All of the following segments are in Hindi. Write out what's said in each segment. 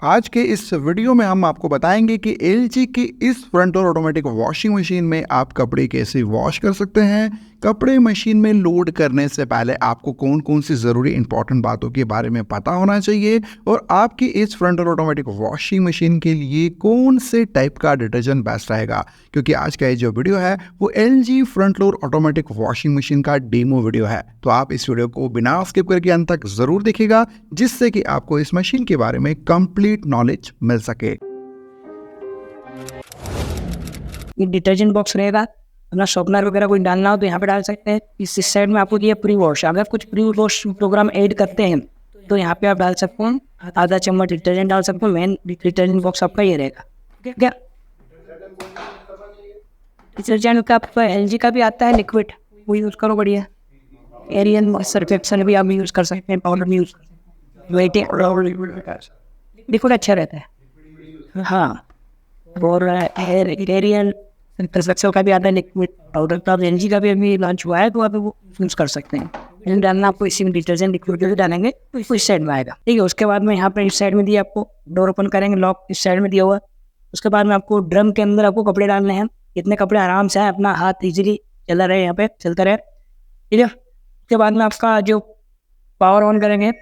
आज के इस वीडियो में हम आपको बताएंगे कि एलजी की इस front door automatic washing machine में आप कपड़े कैसे वॉश कर सकते हैं। कपड़े मशीन में लोड करने से पहले आपको कौन कौन सी ज़रूरी इंपॉर्टेंट बातों के बारे में पता होना चाहिए और आपकी इस front door automatic washing machine के लिए कौन से टाइप का डिटर्जेंट बेस्ट रहेगा, क्योंकि आज का ये जो वीडियो है वो LG front door automatic washing machine का डेमो वीडियो है। तो आप इस वीडियो को बिना स्किप करके अंत तक ज़रूर देखिएगा, जिससे कि आपको इस मशीन के बारे में कंप्लीट नॉलेज मिल सके। ये डिटर्जेंट बॉक्स रहेगा, अपना शॉर्पनर वगैरह कोई डालना हो तो यहाँ पे डाल सकते हैं। इस साइड में आपको दिया प्री वॉश, अगर कुछ प्री वॉश प्रोग्राम ऐड करते हैं तो यहाँ पे आप डाल सकते हैं आधा चम्मच डिटर्जेंट डाल सकते हो। मेन डिटर्जेंट बॉक्स आपका ये रहेगा। क्या डिटर्जेंट का आपका एलजी का भी आता है लिक्विड, वो यूज़ करो, बढ़िया। एरियल सर्फेक्शन भी आप यूज़ कर सकते हैं, पाउडर भी यूज़ कर सकते हैं। लिक्विड अच्छा रहता है। हाँ, और एरियल सर्फेक्शन का भी आता है लिक्विड पाउडर का। एलजी का भी अभी लॉन्च हुआ है तो आप वो यूज़ कर सकते हैं। डालना आपको इसी में डिटर्जेंट लिक्विड जो डालेंगे तो इस साइड में आएगा, ठीक है। उसके बाद में यहाँ पे इस साइड में दिया आपको डोर ओपन करेंगे, लॉक इस साइड में दिया हुआ। उसके बाद में आपको ड्रम के अंदर आपको कपड़े डालने हैं। इतने कपड़े आराम से अपना हाथ इजीली चला रहे, यहाँ पे चलता रहे, ठीक है। उसके बाद में आपका जो पावर ऑन करेंगे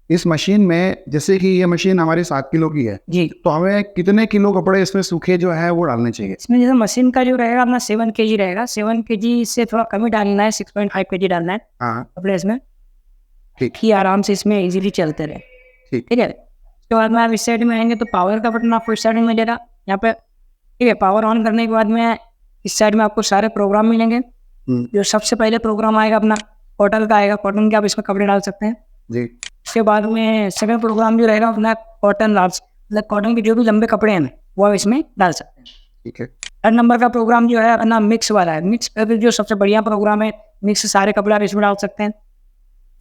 इस मशीन में, जैसे कि ये मशीन हमारी 7 किलो की है जी, तो हमें कितने किलो कपड़े इसमें सूखे जो है वो डालने चाहिए? इसमें जैसे मशीन का जो रहेगा अपना 7 kg रहेगा। 7 kg से थोड़ा कम ही डालना है, 6.5 kg डालना है हाँ, कपड़े इसमें, ठीक कि आराम से इसमें इजीली चलते रहे, ठीक ठीक है। उसके बाद में आप इस साइड में आएंगे तो पावर का बटन आपको इस साइड में मिलेगा यहाँ पे, ठीक है। पावर ऑन करने के बाद में इस साइड में आपको सारे प्रोग्राम मिलेंगे। जो सबसे पहले प्रोग्राम आएगा अपना कॉटन का आएगा, कॉटन के आप इसमें कपड़े डाल सकते हैं जी। उसके बाद में सेकंड प्रोग्राम जो रहेगा अपना कॉटन लार्ज, मतलब कॉटन के जो भी लंबे कपड़े हैं वो आप इसमें डाल सकते हैं, ठीक है। थर्ड नंबर का प्रोग्राम जो है अपना मिक्स वाला है। मिक्स का जो सबसे बढ़िया प्रोग्राम है, मिक्स सारे कपड़े आप इसमें डाल सकते हैं।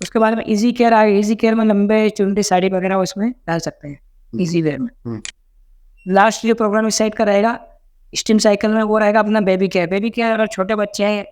उसके बाद में इजी केयर आएगा, इजी केयर में लंबे चुनरी साड़ी वगैरह उसमें डाल सकते हैं इजी वेयर में। लास्ट जो प्रोग्राम इस साइड का रहेगा स्टीम साइकिल में, वो रहेगा अपना बेबी केयर। बेबी केयर अगर छोटे बच्चे हैं,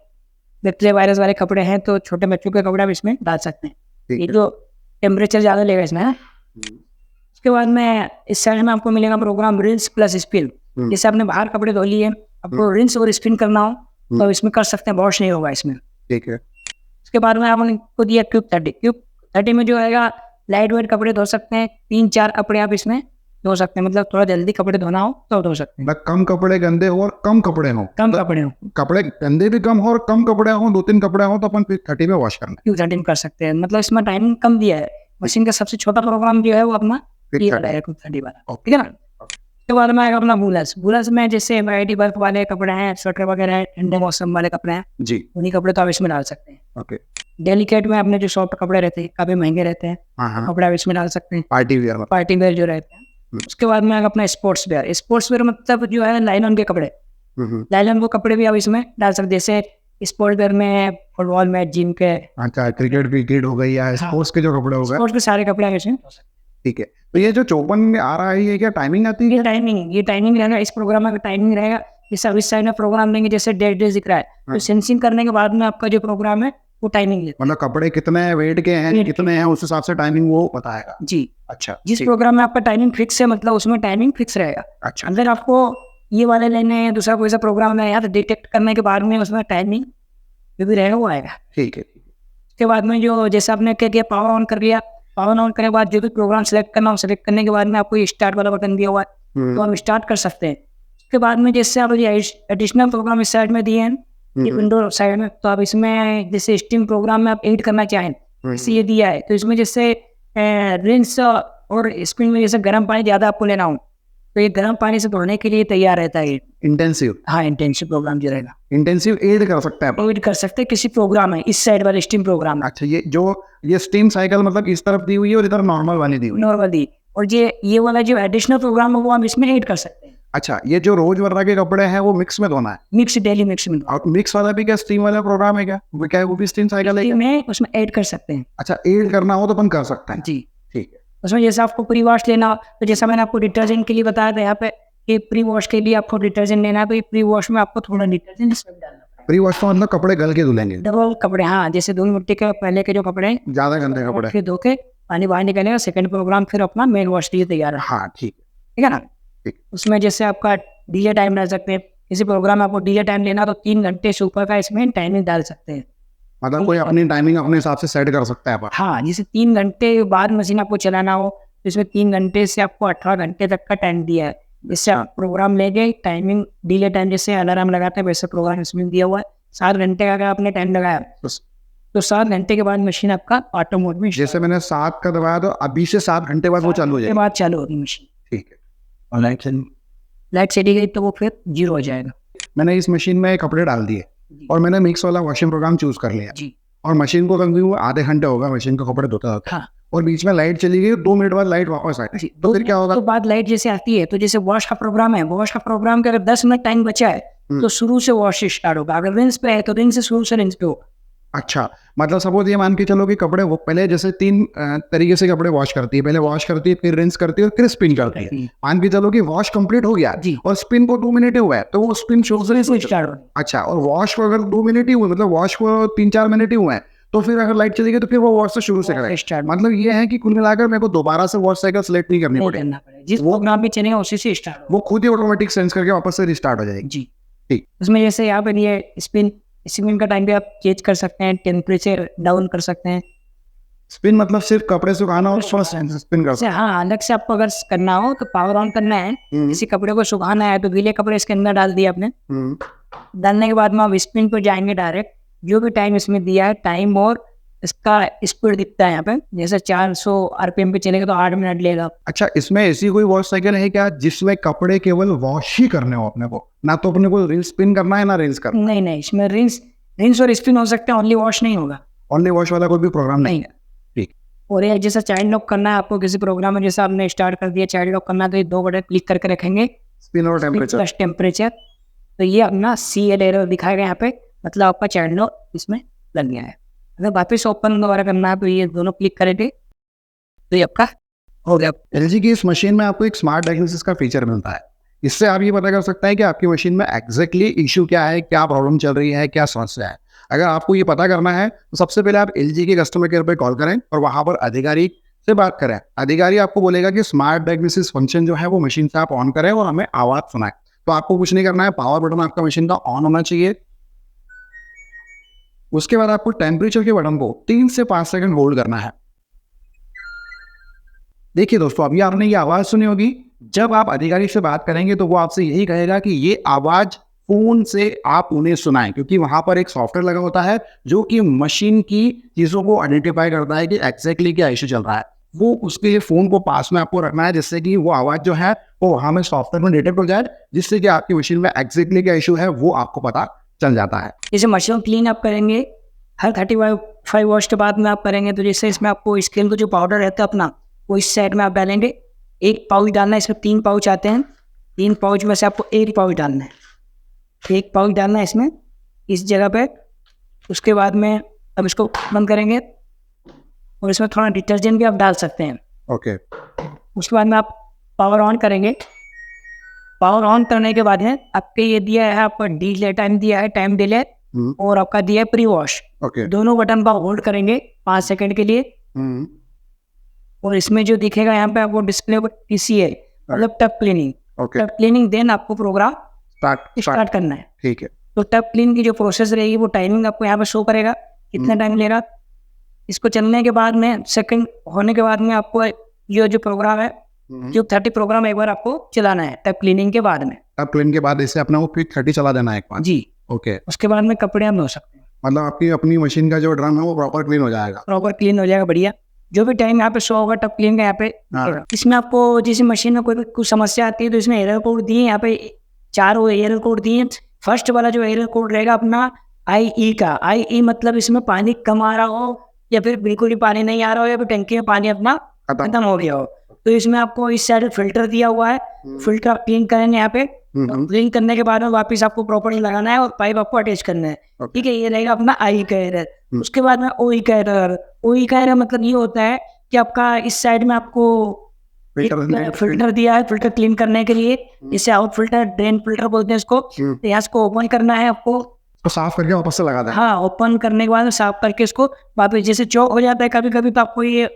बैक्टीरिया वायरस वाले कपड़े हैं तो छोटे बच्चों के कपड़े आप इसमें डाल सकते हैं। ये जो टेम्परेचर ज़्यादा लेगा इसमें है। उसके बाद में इस साइड में आपको मिलेगा प्रोग्राम रिंस प्लस स्पिन। जैसे आपने बाहर कपड़े धो लिए, आपको रिंस और स्पिन करना हो तो इसमें कर सकते हैं, वॉश नहीं होगा इसमें, ठीक है। उसके बाद में आपने को दिया क्यूब 30। क्यूब 30 में जो है लाइट वेट कपड़े धो सकते हैं, 3-4 कपड़े आप इसमें धो सकते हैं, मतलब थोड़ा जल्दी कपड़े धोना हो तो धो सकते हैं। कम कपड़े गंदे हो और कम कपड़े हो, कम कपड़े हो, कपड़े गंदे भी कम हो और कम कपड़े हो, 2-3 कपड़े हो तो अपन 30 में वॉश करना क्यूब 30 कर सकते हैं। मतलब इसमें टाइम कम दिया है। मशीन का सबसे छोटा प्रोग्राम जो है वो अपना ये रहेगा क्यूब 30 वाला, ठीक है ना। उसके बाद में आएगा अपना बूलस। बूलस में जैसे वैरायटी वर्क वाले कपड़े हैं, स्वेटर वगैरह हैं, ठंडे मौसम वाले कपड़े हैं जी, उन्हीं कपड़े तो आप इसमें डाल सकते हैं। ओके। डेलिकेट में अपने जो सॉफ्ट कपड़े रहते हैं, काफी महंगे रहते हैं, हाँ, कपड़े आप इसमें डाल सकते हैं, पार्टी वेयर में। पार्टी वेयर जो रहते हैं। उसके बाद में आएगा अपना स्पोर्ट्स वेयर। स्पोर्ट्स वेयर मतलब जो है लाइनन के कपड़े, लाइनन वो कपड़े भी आप इसमें डाल सकते हैं। जैसे स्पोर्ट्स वेयर में फुटबॉल मैच, जिम के, अच्छा, क्रिकेट हो गई या स्पोर्ट्स के जो कपड़े हो गए, स्पोर्ट्स के सारे कपड़े आप इसमें, ठीक है। तो ये जो 54 में आ रहा है ये क्या टाइमिंग आती है? ये टाइमिंग रहेगा। इस प्रोग्राम में टाइमिंग रहेगा। इस सर्विस साइड में प्रोग्राम देंगे, जैसे डेट दिख रहा है तो सेंसिंग करने के बाद में आपका जो प्रोग्राम है वो टाइमिंग लेता मतलब कपड़े कितने वेट के हैं, कितने हैं, उस हिसाब से टाइमिंग वो बताएगा है जी। अच्छा, जिस प्रोग्राम में आपका टाइमिंग फिक्स है, मतलब उसमें टाइमिंग फिक्स रहेगा। अच्छा, अंदर आपको ये वाले लेने हैं, दूसरा कोई सा प्रोग्राम है यार, डिटेक्ट करने के बाद में उसमें टाइमिंग जो भी रहेगा वो आएगा, ठीक है। उसके बाद में जो जैसे आपने क्या किया, पावर ऑन कर लिया। पावर ऑन करने के बाद जो भी प्रोग्राम सेलेक्ट करना हो, सेलेक्ट करने के बाद में आपको ये स्टार्ट वाला बटन दिया हुआ है तो आप स्टार्ट कर सकते हैं। उसके बाद में जैसे आप ये एडिशनल प्रोग्राम इस साइड में दिए हैं, ये विंडो साइड में, तो आप इसमें जैसे स्टीम प्रोग्राम में आप ऐड करना चाहें जैसे ये दिया है, तो इसमें जैसे रिंस और स्पिन में जैसे गर्म पानी ज़्यादा आपको लेना हो तो ये गर्म पानी से धोने के लिए तैयार रहता है। इंटेंसिव, हाँ, इंटेंसिव प्रोग्राम जो रहेगा, इंटेंसिव ऐड कर सकते हैं, ऐड कर सकते हैं किसी प्रोग्राम है इस साइड वाले स्टीम प्रोग्राम। अच्छा, ये स्टीम साइकिल मतलब इस तरफ दी हुई है और इधर नॉर्मल वाली दी हुई है, नॉर्मली। और ये वाला जो एडिशनल प्रोग्राम है वो हम इसमें ऐड कर सकते हैं। अच्छा, ये जो रोजमर्रा के कपड़े हैं वो मिक्स में धोना है, मिक्स, डेली मिक्स में, और मिक्स वाला भी क्या स्टीम वाला प्रोग्राम है क्या? वो क्या है, वो भी स्टीम साइकिल है क्या? में उसमें ऐड कर सकते हैं। अच्छा, ऐड करना हो तो अपन कर सकते हैं जी, ठीक है। उसमें जैसे आपको प्री वॉश लेना हो तो जैसा मैंने आपको डिटर्जेंट के लिए बताया था यहाँ पे कि प्री वॉश के लिए आपको डिटर्जेंट लेना है, तो ये प्री वॉश में आपको थोड़ा डिटर्जेंट इसमें डालना है। प्री वॉश तो मतलब कपड़े गल के धुलेंगे, डबल कपड़े, हाँ, जैसे धूल मिट्टी के पहले के जो कपड़े हैं ज्यादा गंदे कपड़े फिर धो के पानी बाहर निकलेगा, सेकंड प्रोग्राम फिर अपना मेन वॉश के लिए तैयार है। हाँ ठीक ठीक है ना। ठीक। उसमें जैसे आपका डीले टाइम रह सकते हैं, किसी प्रोग्राम में आपको डीले टाइम लेना तो 3 घंटे से ऊपर का इसमें टाइमिंग डाल सकते हैं। मतलब कोई अपनी टाइमिंग अपने हिसाब से सेट कर सकता है। हाँ, जैसे 3 घंटे बाद मशीन आपको चलाना हो तो इसमें 3 घंटे से आपको 18 घंटे तक का टाइम दिया है। इससे आप प्रोग्राम लेके टाइमिंग डीले टाइम जैसे अलार्म लगाते हैं वैसे प्रोग्राम इसमें दिया हुआ है। 7 घंटे का अगर आपने टाइम लगाया तो 7 घंटे के बाद मशीन आपका ऑटो मोड में, जैसे मैंने 7 का दबाया तो अभी से 7 घंटे बाद वो चालू हो के जाएगा। बाद चालू होगी मशीन। ठीक है। और लाइट चली गई तो वो फिर 0 हो जाएगा। मैंने इस मशीन में कपड़े डाल दिए और मैंने मिक्स वाला वॉशिंग प्रोग्राम चूज कर लिया जी। और मशीन को कभी आधे घंटे होगा मशीन को कपड़े धोता होता हाँ। और बीच में लाइट चली गई, 2 मिनट बाद लाइट वापस आई जी, तो फिर क्या होगा? तो बाद लाइट जैसे आती है तो जैसे वॉश का प्रोग्राम है, वॉश का प्रोग्राम का अगर 10 मिनट टाइम बचा है तो शुरू से वॉश स्टार्ट होगा। अगर रिंस पे है तो रिंस से शुरू से रिंस पे होगा। अच्छा, मतलब सपोज ये मान के चलो कि कपड़े वो पहले जैसे 3 तरीके से कपड़े वॉश करती है, पहले वॉश करती है, फिर रिंस करती है और फिर स्पिन करती है। मान के चलो कि वॉश कंप्लीट हो गया जी। और स्पिन को 2 मिनट ही हुआ है तो वो स्पिन शुरू से स्टार्ट होगा। अच्छा, और वॉश को अगर 2 मिनट ही हुए, मतलब वॉश को 3-4 मिनट ही हुए हैं तो फिर अगर लाइट चली गई तो फिर वो वॉश से शुरू से करेगा। स्टार्ट मतलब ये है कि कुल मिलाकर मेरे को दोबारा से वॉश साइकिल सेलेक्ट नहीं करनी पड़ेगी, करना पड़ेगा। जिस प्रोग्राम में चलेगा उसी से स्टार्ट होगा। वो खुद ही ऑटोमेटिक सेंस करके वापस से रिस्टार्ट हो जाएगी। जी ठीक। उसमें जैसे यहाँ पर ये स्पिन का टाइम भी आप चेंज कर सकते हैं, टेम्परेचर डाउन कर सकते हैं। स्पिन मतलब सिर्फ कपड़े सुखाना और स्पिन कर जैसे हाँ, अलग से आपको अगर करना हो तो पावर ऑन करना है, किसी कपड़े को सुखाना है तो गीले कपड़े इसके अंदर डाल दिए आपने। डालने के बाद में आप स्पिन पर जाएंगे डायरेक्ट, जो भी टाइम इसमें दिया है टाइम और इसका स्पीड दिखता है यहाँ पे। जैसे 400 RPM पे चलेगा तो 8 मिनट लेगा। अच्छा, इसमें ऐसी कोई वॉश साइकिल है क्या जिसमें कपड़े केवल वॉश ही करने हो अपने को, ना तो अपने को रिंस स्पिन करना है ना रिंस करना? नहीं, इसमें रिंस और स्पिन हो सकते हैं, ओनली वॉश नहीं होगा। ओनली वॉश वाला कोई भी प्रोग्राम नहीं है। ठीक। और ये जैसा चाइल्ड लॉक करना है आपको किसी प्रोग्राम में, जैसा आपने स्टार्ट कर दिया चाइल्ड लॉक करना है तो ये 2 बटन क्लिक करके रखेंगे, स्पिन और टेम्परेचर प्लस टेम्परेचर, तो ये अपना CL एरर दिखाएगा यहाँ पे, मतलब आपका चाइल्ड लॉक इसमें लग गया है। अगर वापस ओपन दोबारा करना है तो ये दोनों क्लिक करेंगे तो ये आपका हो गया। LG की इस मशीन में आपको एक स्मार्ट डायग्नोसिस का फीचर मिलता है। इससे आप ये पता कर सकते हैं कि आपकी मशीन में एग्जैक्टली इशू क्या है, क्या प्रॉब्लम चल रही है, क्या समस्या है। अगर आपको ये पता करना है तो सबसे पहले आप LG के कस्टमर केयर पे कॉल करें और वहां पर अधिकारी से बात करें। अधिकारी आपको बोलेगा कि स्मार्ट डायग्नोसिस फंक्शन जो है वो मशीन से आप ऑन करें और हमें आवाज सुनाए। तो आपको कुछ नहीं करना है, पावर बटन आपका मशीन का ऑन होना चाहिए। उसके बाद आपको टेम्परेचर के बटन को 3 से 5 सेकंड होल्ड करना है। देखिए दोस्तों, अभी आपने ये आवाज सुनी होगी। जब आप अधिकारी से बात करेंगे तो वो आपसे यही कहेगा कि ये आवाज फोन से आप उन्हें सुनाएं, क्योंकि वहां पर एक सॉफ्टवेयर लगा होता है जो कि मशीन की चीजों को आइडेंटिफाई करता है कि एग्जैक्टली क्या इशू चल रहा है। वो उसके लिए फोन को पास में आपको रखना है जिससे कि वो आवाज जो है वो वहां में सॉफ्टवेयर में डिटेक्ट हो जाए, जिससे कि आपकी मशीन में एग्जैक्टली क्या इशू है वो आपको पता चल जाता है। जैसे मशीन क्लीन आप करेंगे हर 35 वॉश के बाद में आप करेंगे तो जैसे इसमें आपको स्किन को जो पाउडर रहता है अपना वो इस साइड में आप डालेंगे। 1 पाउच डालना है, इसमें 3 पाउच आते हैं, 3 पाउच में से आपको 1 पाउच डालना है। 1 पाउच डालना है इसमें इस जगह पे। उसके बाद में अब इसको बंद करेंगे और इसमें थोड़ा डिटर्जेंट भी आप डाल सकते हैं। ओके। उसके बाद में आप पावर ऑन करेंगे। पावर ऑन करने के बाद है आपके ये दिया है, आपका डिले टाइम दिया है, टाइम डिले, और आपका दिया है प्री वॉश। ओके। दोनों बटन पर होल्ड करेंगे 5 सेकंड के लिए। और इसमें जो दिखेगा यहाँ पे आपको डिस्प्ले पर TCL मतलब tub cleaning. Okay. Tub cleaning then आपको प्रोग्राम स्टार्ट करना है। ठीक है। तो टब क्लीन की जो प्रोसेस रहेगी वो टाइमिंग आपको यहाँ पे शो करेगा कितना टाइम लेगा। इसको चलने के बाद में सेकंड होने के बाद में आपको ये जो प्रोग्राम है जो 30 प्रोग्राम एक बार आपको चलाना है टब क्लीनिंग के बाद में। टब क्लीन के बाद इसे अपना वो क्विक 30 चला देना है एक बार। जी। ओके। उसके बाद में कपड़े हम धो सकते हैं। मतलब आपकी अपनी मशीन का जो ड्रम है वो प्रॉपर क्लीन हो जाएगा। प्रॉपर क्लीन हो जाएगा बढ़िया। जो भी टाइम यहाँ पे शो होगा टब क्लीन का यहाँ पे इसमें आपको जैसे मशीन में कोई भी कुछ समस्या आती है तो इसमें एरर कोड दिए, यहाँ पे 4 एरर कोड दिए। फर्स्ट वाला जो एरर कोड रहेगा अपना IE का, IE मतलब इसमें पानी कम आ रहा हो या फिर बिल्कुल ही पानी नहीं आ रहा हो या फिर टंकी में पानी अपना खत्म हो गया हो। तो इसमें आपको इस साइड फिल्टर दिया हुआ है, फिल्टर आप क्लीन करेंगे यहाँ पे। क्लीन करने के बाद में वापस आपको प्रॉपर्ली लगाना है और पाइप आपको अटैच करना है। ठीक है, ये रहेगा अपना IE का एरर। उसके बाद में OE का एरर। OE का एरर मतलब ये होता है कि आपका इस साइड में आपको फिल्टर दिया है फिल्टर क्लीन करने के लिए, इसे आउट फिल्टर ड्रेन फिल्टर बोलते हैं इसको। तो यहाँ इसको ओपन करना है आपको, तो साफ करके वापस से लगा दें। हाँ, ओपन करने के बाद साफ करके इसको वापस जैसे चौक हो जाता है कभी कभी तो आपको ये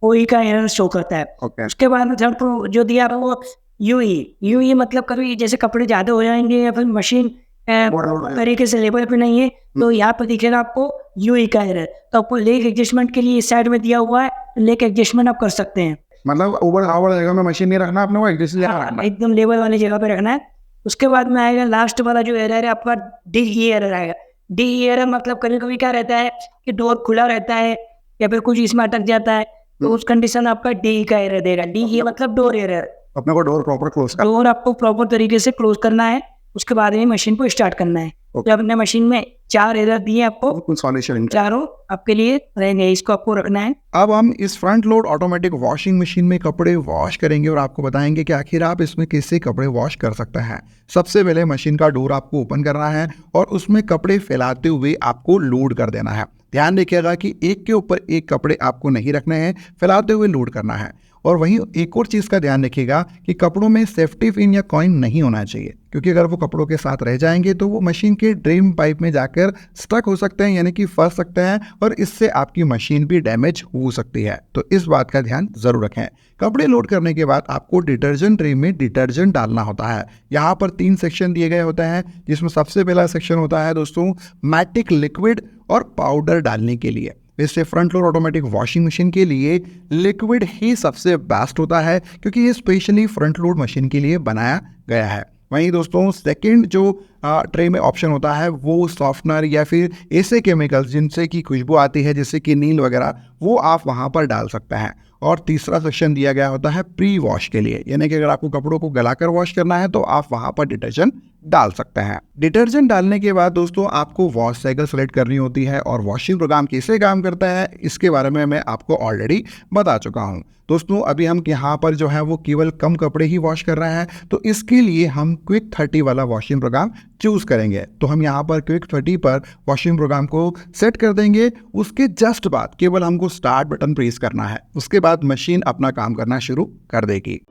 OE का एरर शो करता है। ओके। उसके बाद जब जो दिया वो यूई मतलब कभी जैसे कपड़े ज़्यादा हो जाएंगे या फिर मशीन तरीके से लेवल पे नहीं है, तो यहाँ पर दिखेगा आपको यूई का एरर। तो आपको लेग एडजस्टमेंट के लिए इस साइड में दिया हुआ है, लेग एडजस्टमेंट आप कर सकते हैं। मतलब ऊपर हावर जगह में मशीन नहीं रखना अपने को, हाँ, एकदम लेवल वाली जगह पे रखना है। उसके बाद में आएगा लास्ट वाला जो एरर है आपका, DE एरर आएगा। DE एरर मतलब कभी कभी क्या रहता है कि डोर खुला रहता है या फिर कुछ इसमें अटक जाता है, तो उस कंडीशन में आपका DE का एरर देगा। DE मतलब डोर एरर। अपने को डोर प्रॉपर क्लोज कर, डोर आपको प्रॉपर तरीके से क्लोज करना है, उसके बाद में मशीन को स्टार्ट करना है। जब अपने मशीन में 4 एरर दिए आपको, सॉल्यूशन चारों आपके लिए रहेंगे, इसको आपको रखना है। अब हम इस front load automatic washing machine में कपड़े वॉश करेंगे और आपको बताएंगे कि आखिर आप इसमें कैसे कपड़े वॉश कर सकते हैं। सबसे पहले मशीन का डोर आपको ओपन करना है और उसमें कपड़े फैलाते हुए आपको लोड कर देना है। ध्यान रखिएगा कि एक के ऊपर एक कपड़े आपको नहीं रखने हैं, फैलाते हुए लोड करना है। और वहीं एक और चीज़ का ध्यान रखिएगा कि कपड़ों में सेफ्टी पिन या कॉइन नहीं होना चाहिए, क्योंकि अगर वो कपड़ों के साथ रह जाएंगे तो वो मशीन के ड्रेन पाइप में जाकर स्टक हो सकते हैं, यानी कि फंस सकते हैं और इससे आपकी मशीन भी डैमेज हो सकती है। तो इस बात का ध्यान जरूर रखें। कपड़े लोड करने के बाद आपको डिटर्जेंट ट्रे में डिटर्जेंट डालना होता है। यहाँ पर 3 सेक्शन दिए गए होते हैं, जिसमें सबसे पहला सेक्शन होता है दोस्तों मैटिक लिक्विड और पाउडर डालने के लिए। इससे front load automatic washing machine के लिए लिक्विड ही सबसे बेस्ट होता है, क्योंकि ये स्पेशली फ्रंट लोड मशीन के लिए बनाया गया है। वहीं दोस्तों सेकंड जो ट्रे में ऑप्शन होता है वो सॉफ्टनर या फिर ऐसे केमिकल्स जिनसे कि खुशबू आती है, जैसे कि नील वगैरह, वो आप वहाँ पर डाल सकते हैं। और तीसरा सेक्शन दिया गया होता है प्री वॉश के लिए, यानी कि अगर आपको कपड़ों को गलाकर वॉश करना है तो आप वहाँ पर डिटर्जेंट डाल सकते हैं। डिटर्जेंट डालने के बाद दोस्तों आपको वॉश साइकिल सेलेक्ट करनी होती है और वॉशिंग प्रोग्राम कैसे काम करता है इसके बारे में मैं आपको ऑलरेडी बता चुका हूँ। दोस्तों अभी हम यहाँ पर जो है वो केवल कम कपड़े ही वॉश कर रहे हैं, तो इसके लिए हम क्विक 30 वाला वॉशिंग प्रोग्राम चूज करेंगे। तो हम यहाँ पर क्विक 30 पर वॉशिंग प्रोग्राम को सेट कर देंगे। उसके जस्ट बाद केवल हमको स्टार्ट बटन प्रेस करना है, उसके बाद मशीन अपना काम करना शुरू कर देगी।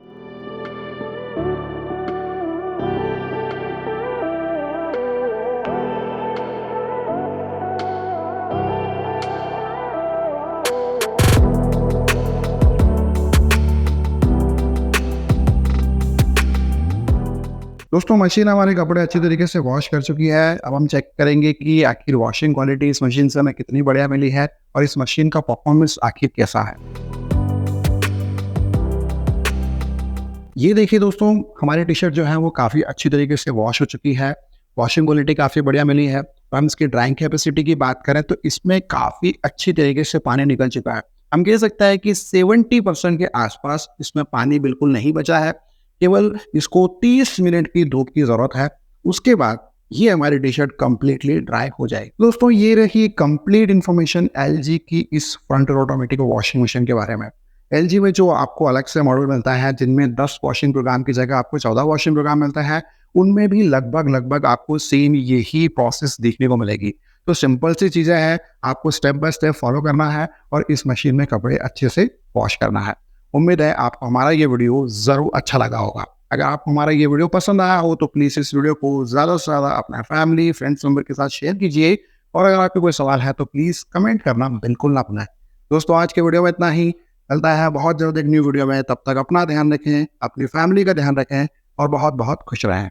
दोस्तों मशीन हमारे कपड़े अच्छी तरीके से वॉश कर चुकी है। अब हम चेक करेंगे कि आखिर वॉशिंग क्वालिटी इस मशीन से हमें कितनी बढ़िया मिली है और इस मशीन का परफॉर्मेंस आखिर कैसा है। ये देखिए दोस्तों, हमारी टी शर्ट जो है वो काफ़ी अच्छी तरीके से वॉश हो चुकी है, वॉशिंग क्वालिटी काफ़ी बढ़िया मिली है। तो हम इसकी ड्राइंग कैपेसिटी की बात करें तो इसमें काफ़ी अच्छी तरीके से पानी निकल चुका है। हम कह सकते हैं कि 70% के आसपास इसमें पानी बिल्कुल नहीं बचा है। केवल इसको 30 मिनट की धूप की ज़रूरत है, उसके बाद ये हमारी टी शर्ट कम्प्लीटली ड्राई हो जाएगी। दोस्तों ये रही कंप्लीट इन्फॉर्मेशन LG की इस फ्रंट ऑटोमेटिक वॉशिंग मशीन के बारे में। LG में जो आपको अलग से मॉडल मिलता है जिनमें 10 वॉशिंग प्रोग्राम की जगह आपको 14 वॉशिंग प्रोग्राम मिलता है, उनमें भी लगभग आपको सेम यही प्रोसेस देखने को मिलेगी। तो सिंपल सी चीज़ें हैं, आपको स्टेप बाय स्टेप फॉलो करना है और इस मशीन में कपड़े अच्छे से वॉश करना है। उम्मीद है आपको हमारा ये वीडियो ज़रूर अच्छा लगा होगा। अगर आपको हमारा ये वीडियो पसंद आया हो तो प्लीज़ इस वीडियो को ज़्यादा से ज़्यादा अपना फैमिली फ्रेंड्स मेंबर के साथ शेयर कीजिए और अगर आपको कोई सवाल है तो प्लीज़ कमेंट करना बिल्कुल ना भूलें। दोस्तों आज के वीडियो में इतना ही, चलता है बहुत जल्द एक न्यू वीडियो में। तब तक अपना ध्यान रखें, अपनी फैमिली का ध्यान रखें और बहुत बहुत खुश रहें।